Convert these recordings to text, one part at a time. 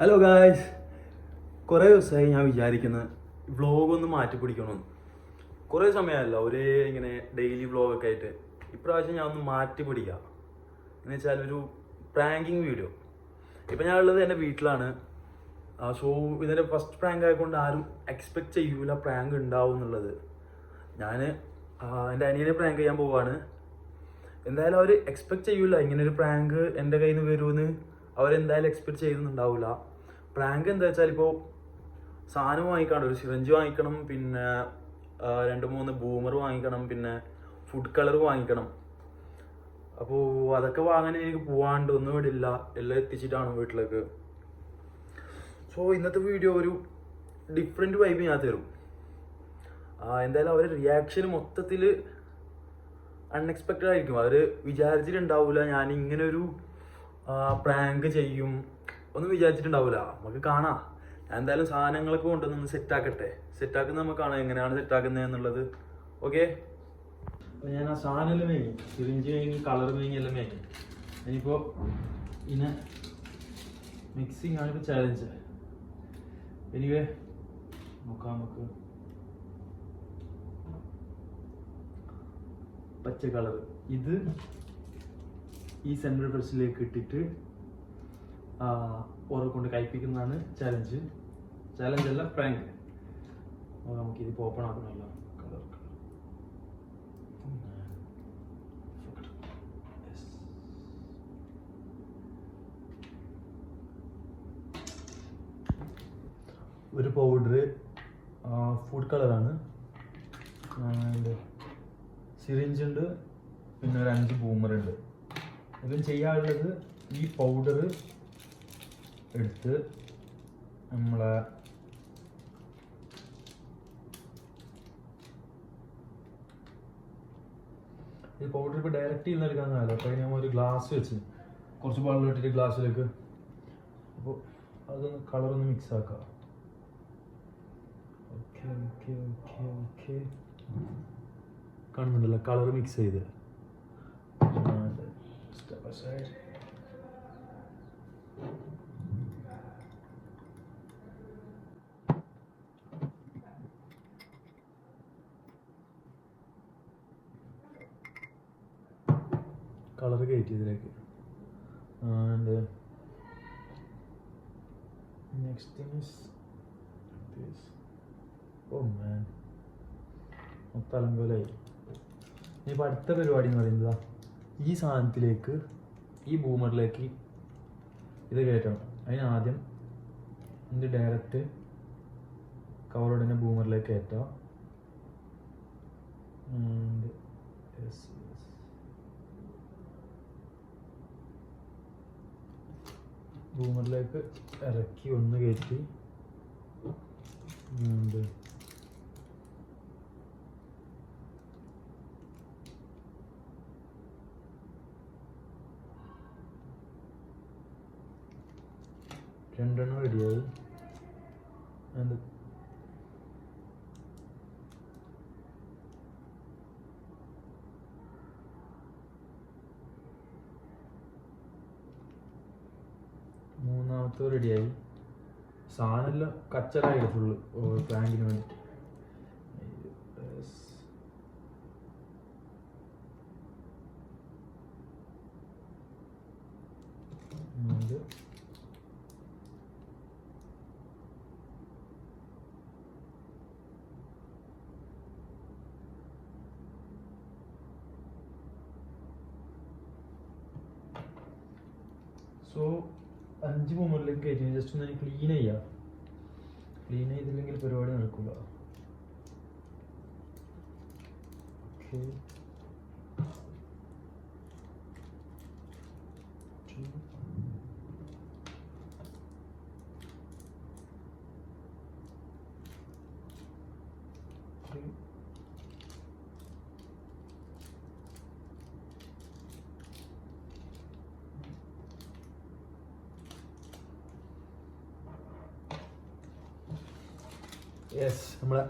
Hello guys, കുറേ ദിവസമായി ഞാൻ വിചാരിക്കുന്നത് വ്ളോഗൊന്ന് മാറ്റി പിടിക്കണമെന്ന്. കുറേ സമയമല്ല ഒരേ ഇങ്ങനെ ഡെയിലി വ്ളോഗൊക്കെ ആയിട്ട്. ഇപ്രാവശ്യം ഞാൻ ഒന്ന് മാറ്റി പിടിക്കാം എന്ന് വെച്ചാൽ ഒരു പ്രാങ്കിങ് വീഡിയോ. ഇപ്പം ഞാനുള്ളത് എൻ്റെ വീട്ടിലാണ്. സോ ഇതിൻ്റെ ഫസ്റ്റ് പ്രാങ്ക് ആയതുകൊണ്ട് ആരും എക്സ്പെക്റ്റ് ചെയ്യൂല പ്രാങ്ക് ഉണ്ടാവും എന്നുള്ളത്. ഞാൻ എൻ്റെ അനിയനെ പ്രാങ്ക് ചെയ്യാൻ പോവാണ്. എന്തായാലും അവർ എക്സ്പെക്റ്റ് ചെയ്യൂല ഇങ്ങനൊരു പ്രാങ്ക് എൻ്റെ കയ്യിൽ നിന്ന് വരുമെന്ന്. അവരെന്തായാലും എക്സ്പെക്റ്റ് ചെയ്യുന്നുണ്ടാവില്ല. പ്രാങ്ക് എന്താ വെച്ചാൽ ഇപ്പോൾ സാധനം വാങ്ങിക്കണം, ഒരു സിറഞ്ച് വാങ്ങിക്കണം, പിന്നെ 2-3 ബൂമർ വാങ്ങിക്കണം, പിന്നെ ഫുഡ് കളർ വാങ്ങിക്കണം. അപ്പോൾ അതൊക്കെ വാങ്ങാൻ എനിക്ക് പോവാണ്ട് ഒന്നും വിടില്ല, എല്ലാം എത്തിച്ചിട്ടാണ് വീട്ടിലേക്ക്. സോ ഇന്നത്തെ വീഡിയോ ഒരു ഡിഫറെൻറ്റ് വൈബ് ഞാൻ തരും. എന്തായാലും അവരുടെ റിയാക്ഷൻ മൊത്തത്തിൽ അൺഎക്സ്പെക്റ്റഡ് ആയിരിക്കും. അവർ വിചാരിച്ചിട്ടുണ്ടാവില്ല ഞാൻ ഇങ്ങനെ ഒരു പ്രാങ്ക് ചെയ്യും, ഒന്നും വിചാരിച്ചിട്ടുണ്ടാവില്ല. നമുക്ക് കാണാം. ഞാൻ എന്തായാലും സാധനങ്ങളൊക്കെ കൊണ്ടുവന്ന് സെറ്റാക്കുന്നത് നമുക്ക് കാണാം എങ്ങനെയാണ് സെറ്റാക്കുന്നത് എന്നുള്ളത്. ഓക്കെ, ഞാൻ ആ സാധനമെല്ലാം മേങ്ങി, സിറിഞ്ച് മേങ്ങി, കളർ മേങ്ങി, എല്ലാം മേങ്ങി. ഇനിയിപ്പോൾ പിന്നെ മിക്സിങ് ആണ് ഇപ്പോൾ ചാലഞ്ച്. എനിവേ നോക്കാം. നമുക്ക് പച്ച കളർ ഇത് ഈ സെൻട്രൽ ബ്രഷിലേക്ക് ഇട്ടിട്ട് ഓരോ കൊണ്ട് കഴിപ്പിക്കുന്നതാണ് ചാലഞ്ച് അല്ല പ്രാങ്ക്. നമുക്കിതിപ്പോൾ ഓപ്പൺ ആക്കണമല്ലോ. കളർ ഒരു പൗഡർ ഫുഡ് കളറാണ്. സിറിഞ്ച് ഉണ്ട്, പിന്നെ ഒരു 5 ബൂമർ ഉണ്ട്. ഇതും ചെയ്യാനുള്ളത് ഈ പൗഡർ എടുത്ത് നമ്മളെ ഈ പൗഡർ ഇപ്പോൾ ഡയറക്റ്റ് ചെയ്യുന്ന എടുക്കാമെന്നല്ലോ. അപ്പോൾ അതിന് ഒരു ഗ്ലാസ് വെച്ച് കുറച്ച് വെള്ളം ഇട്ടിട്ട് ഗ്ലാസ്സിലേക്ക്, അപ്പോൾ അതൊന്ന് കളറൊന്ന് മിക്സ് ആക്കാം. ഓക്കെ ഓക്കെ ഓക്കെ ഓക്കെ കാണുന്നുണ്ടല്ലോ കളർ മിക്സ് ചെയ്ത്. Step aside. കളർ കയറ്റി ഇതിലേക്ക്. And next thing is this. Oh man, മൊത്തം അലങ്കോലായി. ഇനിയിപ്പോൾ അടുത്ത പരിപാടി എന്ന് പറയുന്നത് ഈ സാധനത്തിലേക്ക്, ഈ ബൂമറിലേക്ക് ഇത് കയറ്റണം. അതിനാദ്യം ഇത് ഡയറക്റ്റ് കവറോടെ തന്നെ ബൂമറിലേക്ക് കയറ്റാം. ബൂമറിലേക്ക് ഇറക്കി ഒന്ന് കയറ്റി രണ്ടെണ്ണം റെഡിയായി. ആൻഡ് മൂന്നാമത്തെ റെഡിയായി. സാധനമെല്ലാം കച്ചറായി ഫുള്ള് പ്രാങ്കിന് വേണ്ടിയിട്ട്. സോ 5 ബൂമറിലേക്ക് കയറ്റി ജസ്റ്റ് ഒന്ന് ക്ലീൻ ചെയ്യാം. ക്ലീൻ ചെയ്തില്ലെങ്കിൽ പരിപാടി നടക്കില്ല. ഓക്കെ, യെസ്, നമ്മളെ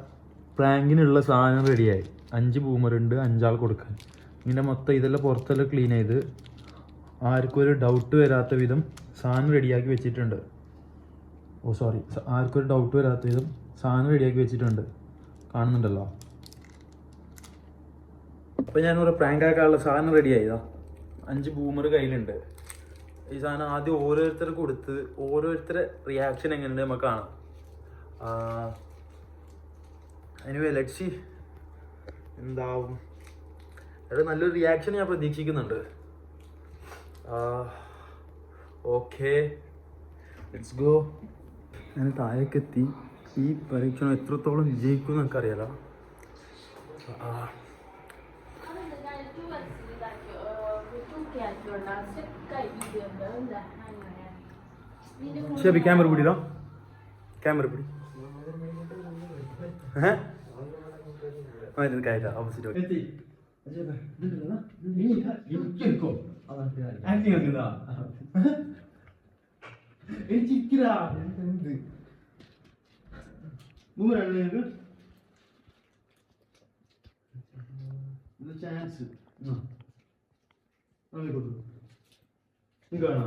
പ്രാങ്കിനുള്ള സാധനം റെഡിയായി. 5 ബൂമറുണ്ട്, 5 ആൾ കൊടുക്കാൻ. ഇങ്ങനെ മൊത്തം ഇതെല്ലാം പുറത്തെല്ലാം ക്ലീൻ ചെയ്ത് ആർക്കും ഒരു ഡൗട്ട് വരാത്ത വിധം സാധനം റെഡിയാക്കി വെച്ചിട്ടുണ്ട്. ഓ സോറി, ആർക്കും ഒരു ഡൗട്ട് വരാത്ത വിധം സാധനം റെഡിയാക്കി വെച്ചിട്ടുണ്ട്, കാണുന്നുണ്ടല്ലോ. അപ്പോൾ ഞാനിവിടെ പ്രാങ്ക് ആക്കാനുള്ള സാധനം റെഡി ആയതാ. 5 ബൂമർ കയ്യിലുണ്ട്. ഈ സാധനം ആദ്യം ഓരോരുത്തർക്ക് കൊടുത്ത് ഓരോരുത്തരുടെ റിയാക്ഷൻ എങ്ങനെയുണ്ട് നമുക്ക് കാണാം. എനിവേ ലെറ്റ്സ് സീ എന്താവും. അത് നല്ലൊരു റിയാക്ഷൻ ഞാൻ പ്രതീക്ഷിക്കുന്നുണ്ട്. Okay, let's go. ഞാൻ താഴേക്കെത്തി. ഈ പരീക്ഷണം എത്രത്തോളം വിജയിക്കും എന്ന് എനിക്കറിയാലോ. ഷെബി ക്യാമറ പിടിയിലോ, ക്യാമറ പിടി. കായില്ല ഓപ്പോസിറ്റ് ചാൻസ് വേണോ വേണോ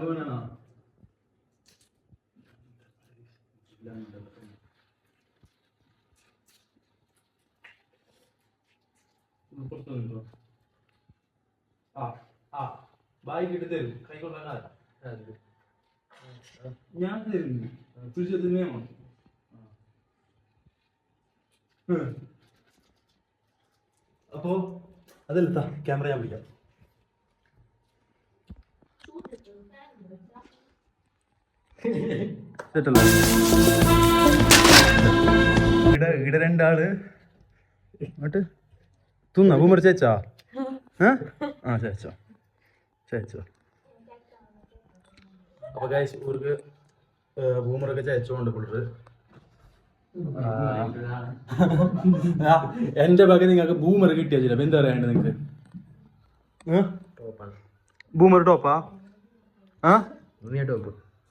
വേണോ വേണോ പുറത്തു ബായിക്കിട്ട് തരും, കൈ കൊള്ളാൻ ഞാൻ തരുന്നു. പിടിച്ചത് നിയമം. അപ്പോ അതല്ല, ക്യാമറ ഞാൻ പിടിക്കാം. ഇവിടെ 2 ആള് അങ്ങോട്ട് തിന്നാ ബൂമർ ചേച്ചാ. ചേച്ചോ ചേച്ചോ. അപ്പൊ ഗൈസ് ഇവർക്ക് ബൂമറൊക്കെ ചേച്ചോണ്ട് പിള്ളേർ. എന്റെ ഭാഗം നിങ്ങൾക്ക് ബൂമർ കിട്ടിയ ചിലപ്പോ എന്താ പറയാണ്ട് നിങ്ങക്ക്? ബൂമർ ടോപ്പാ?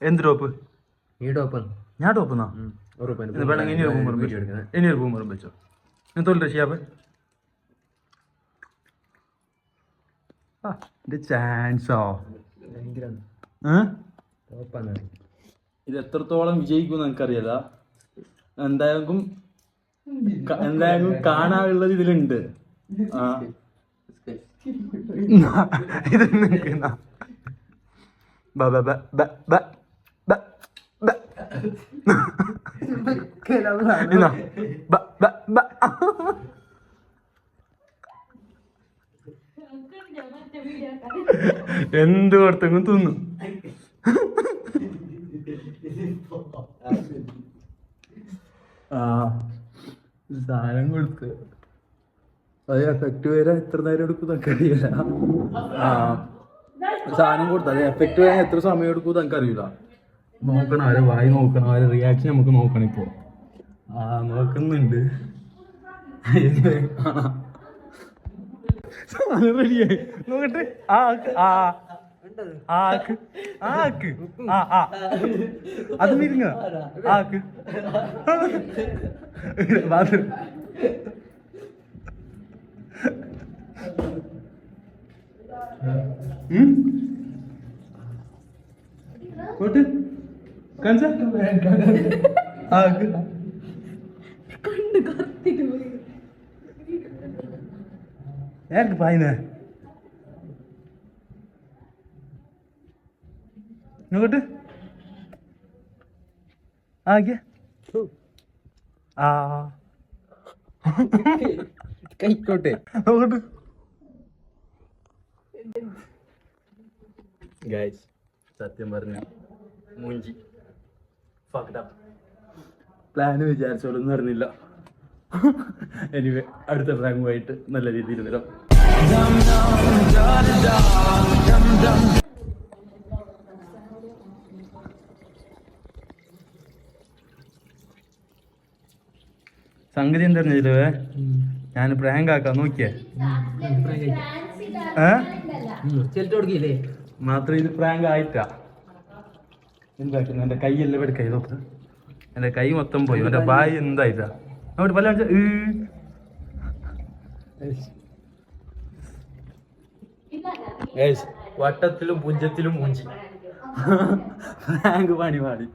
എന്ത് ടോപ്പ്? ഞാൻ ടോപ്പെന്നാ? ഇനിയൊരു ബൂമർ വെച്ചോ. ഞാൻ തോൽ ഷിയാബ് ചാൻസോ. ഇത് എത്രത്തോളം വിജയിക്കും എനിക്കറിയാല. എന്തായാലും കാണാനുള്ളത് ഇതിലുണ്ട്. ഇത് എന്ത് കൊടുത്തെങ്കിലും തിന്നും. സാധനം കൊടുത്ത് അത് എഫക്റ്റ് വരാൻ എത്ര നേരം എടുക്കും എനിക്കറിയില്ല. സാധനം കൊടുത്ത അത് എഫക്റ്റ് വരാൻ എത്ര സമയം എടുക്കും എനിക്കറിയില്ല. നോക്കണം, അവരെ വായി നോക്കണം, അവരെ റിയാക്ഷൻ നമുക്ക് നോക്കണം. ഇപ്പോ നോക്കുന്നുണ്ട്. സാധനം റെഡിയായി നോക്കട്ടെ. അത് മിരുങ്ങ ആക്ക് ആക്ക് ಯಾಕೆ ಬಾಯಿನ ನೋಡು ಹಾಗೆ കൈക്കോട്ടെ നോക്കട്ടെ ഗൈസ്. സത്യം പറഞ്ഞ മൂഞ്ചി പ്ലാന് വിചാരിച്ചോളൊന്നും അറിഞ്ഞില്ല. എനിവേ അടുത്ത പ്രാങ്കുമായിട്ട് നല്ല രീതിയിൽ വരാം. സംഗതി എന്തായിരുന്നു ഇതിലേ ഞാൻ പ്രാങ്ക് ആക്കാൻ നോക്കിയേ മാത്രം ഇത് പ്രാങ്ക് ആയിട്ടാ. എന്താക്കുന്നു എന്റെ കൈയെല്ലാം എടുക്കായി നോക്ക്. എന്റെ കൈ മൊത്തം പോയി. എന്റെ ബായ് എന്തായിട്ടാ അങ്ങോട്ട് പല വട്ടത്തിലും പുഞ്ചത്തിലും മൂഞ്ചി. പ്രാങ്ക് പണി പാടി